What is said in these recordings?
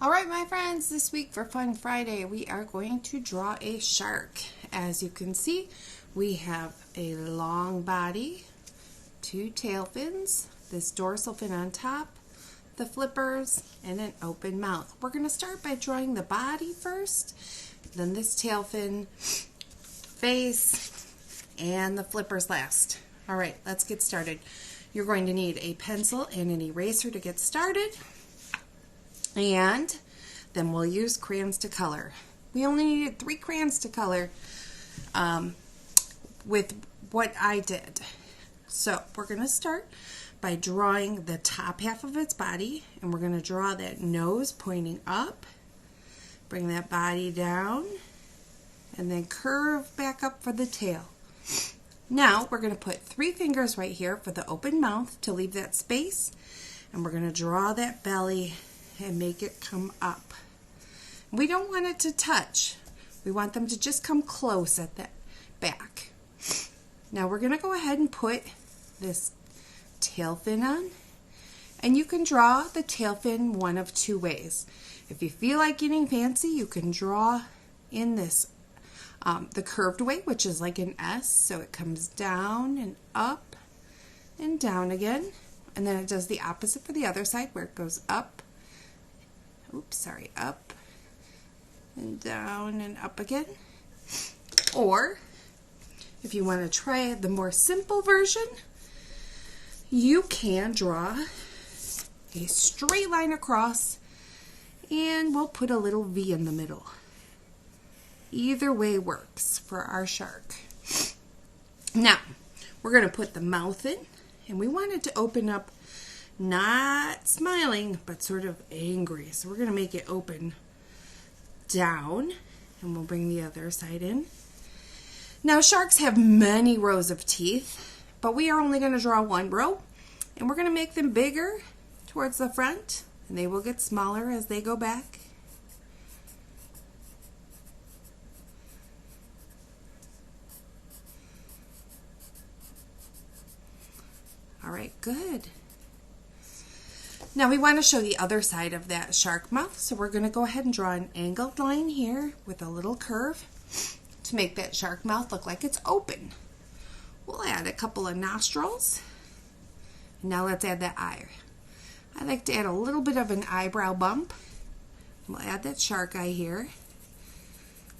All right, my friends, this week for Fun Friday, we are going to draw a shark. As you can see, we have a long body, two tail fins, this dorsal fin on top, the flippers, and an open mouth. We're going to start by drawing the body first, then this tail fin, face, and the flippers last. All right, let's get started. You're going to need a pencil and an eraser to get started. And then we'll use crayons to color. We only needed 3 crayons to color with what I did. So we're going to start by drawing the top half of its body, and we're going to draw that nose pointing up, bring that body down, and then curve back up for the tail. Now we're going to put 3 fingers right here for the open mouth to leave that space, and we're going to draw that belly and make it come up. We don't want it to touch. We want them to just come close at the back. Now we're going to go ahead and put this tail fin on, and you can draw the tail fin one of 2 ways. If you feel like getting fancy, you can draw in this the curved way, which is like an S, so it comes down and up and down again, and then it does the opposite for the other side where it goes up, up and down and up again. Or if you want to try the more simple version, you can draw a straight line across and we'll put a little V in the middle. Either way works for our shark. Now, we're going to put the mouth in, and we want it to open up not smiling, but sort of angry. So we're going to make it open down, and we'll bring the other side in. Now, sharks have many rows of teeth, but we are only going to draw 1 row, and we're going to make them bigger towards the front, and they will get smaller as they go back. All right, good. Now we want to show the other side of that shark mouth, so we're going to go ahead and draw an angled line here with a little curve to make that shark mouth look like it's open. We'll add a couple of nostrils. Now let's add that eye. I like to add a little bit of an eyebrow bump. We'll add that shark eye here.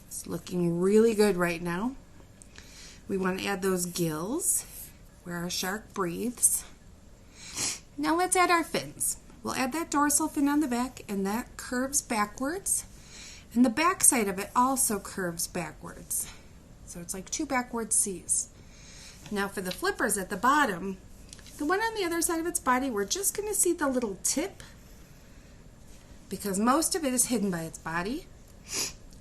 It's looking really good right now. We want to add those gills where our shark breathes. Now let's add our fins. We'll add that dorsal fin on the back, and that curves backwards, and the back side of it also curves backwards. So it's like 2 backwards C's. Now for the flippers at the bottom, the one on the other side of its body, we're just going to see the little tip because most of it is hidden by its body.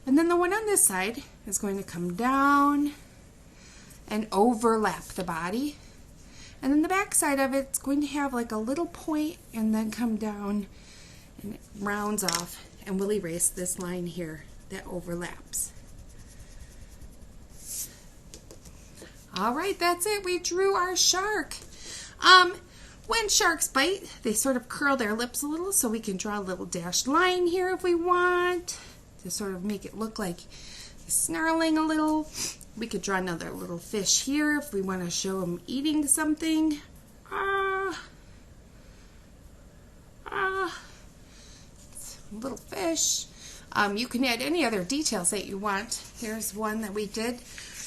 And then the one on this side is going to come down and overlap the body. And then the back side of it's going to have like a little point and then come down and it rounds off, and we'll erase this line here that overlaps. All right, that's it. We drew our shark. When sharks bite, they sort of curl their lips a little, so we can draw a little dashed line here if we want to sort of make it look like he's snarling a little. We could draw another little fish here if we want to show him eating something. Little fish. You can add any other details that you want. Here's one that we did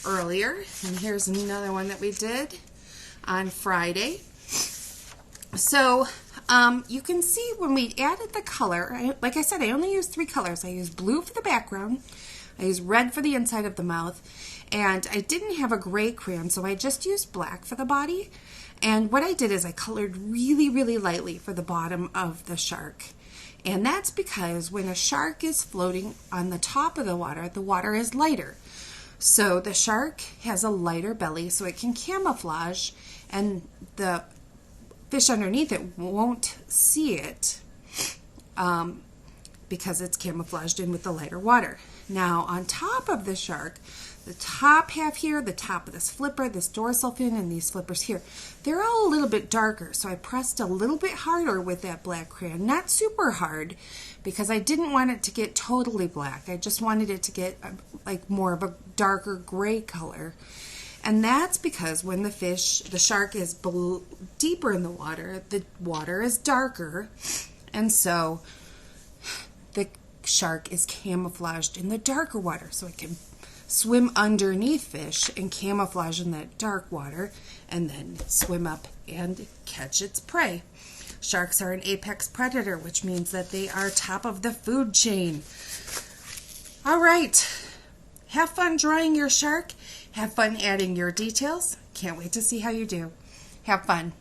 earlier, and here's another one that we did on Friday. So you can see when we added the color, like I said, I only used 3 colors. I used blue for the background, I used red for the inside of the mouth, and I didn't have a gray crayon, so I just used black for the body. And what I did is I colored really, really lightly for the bottom of the shark. And that's because when a shark is floating on the top of the water is lighter. So the shark has a lighter belly so it can camouflage, and the fish underneath it won't see it because it's camouflaged in with the lighter water. Now on top of the shark, the top half here, the top of this flipper, this dorsal fin, and these flippers here, they're all a little bit darker. So I pressed a little bit harder with that black crayon. Not super hard, because I didn't want it to get totally black. I just wanted it to get like more of a darker gray color. And that's because when the shark is deeper in the water is darker, and so the shark is camouflaged in the darker water, so it can swim underneath fish and camouflage in that dark water and then swim up and catch its prey. Sharks are an apex predator, which means that they are top of the food chain. All right, have fun drawing your shark. Have fun adding your details. Can't wait to see how you do. Have fun.